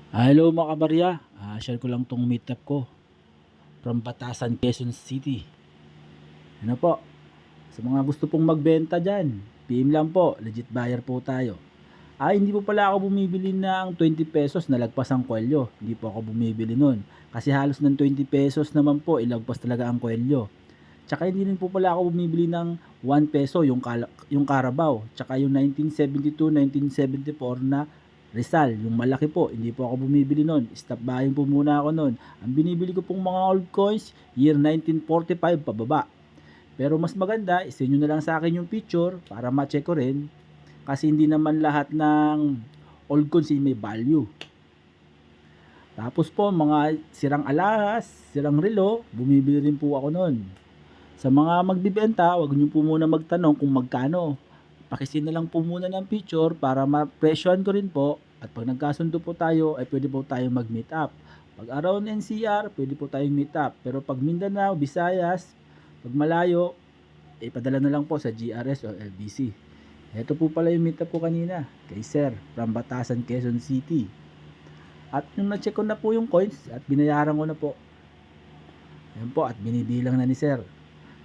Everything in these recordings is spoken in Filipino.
Hello mga kabarya, share ko lang tong meetup ko from Batasan, Quezon City. Ano po, sa mga gusto pong magbenta dyan, PM lang po, legit buyer po tayo. Hindi po pala ako bumibili ng 20 pesos na lagpas ang kwelyo. Hindi po ako bumibili nun. Kasi halos ng 20 pesos naman po, ilagpas talaga ang kwelyo. Tsaka hindi rin po pala ako bumibili ng 1 peso yung Carabao. Tsaka yung 1972, 1974 na Rizal, yung malaki po, hindi po ako bumibili nun. Stop buying po muna ako nun. Ang binibili ko pong mga old coins, year 1945 pababa. Pero mas maganda, isin nyo na lang sa akin yung picture para ma-check ko rin. Kasi hindi naman lahat ng old coins may value. Tapos po, mga sirang alahas, sirang relo, bumibili rin po ako nun. Sa mga magbibenta, wag niyo po muna magtanong kung magkano. Pakisin na lang po muna ng picture para ma-presyohan ko rin po. At pag nagkasundo po tayo, ay pwede po tayong mag-meet up. Pag around NCR, pwede po tayong meet up. Pero pag Mindanao, Visayas, pag malayo, padala na lang po sa GRS o LBC. Ito po pala yung meet up ko kanina, kay Sir, from Batasan, Quezon City. At nung na-check ko na po yung coins at binayaran ko na po. Ayan po, at binibilang na ni Sir.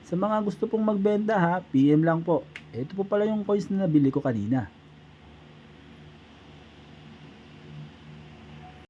Sa mga gusto pong magbenta ha, PM lang po. Ito po pala yung coins na nabili ko kanina.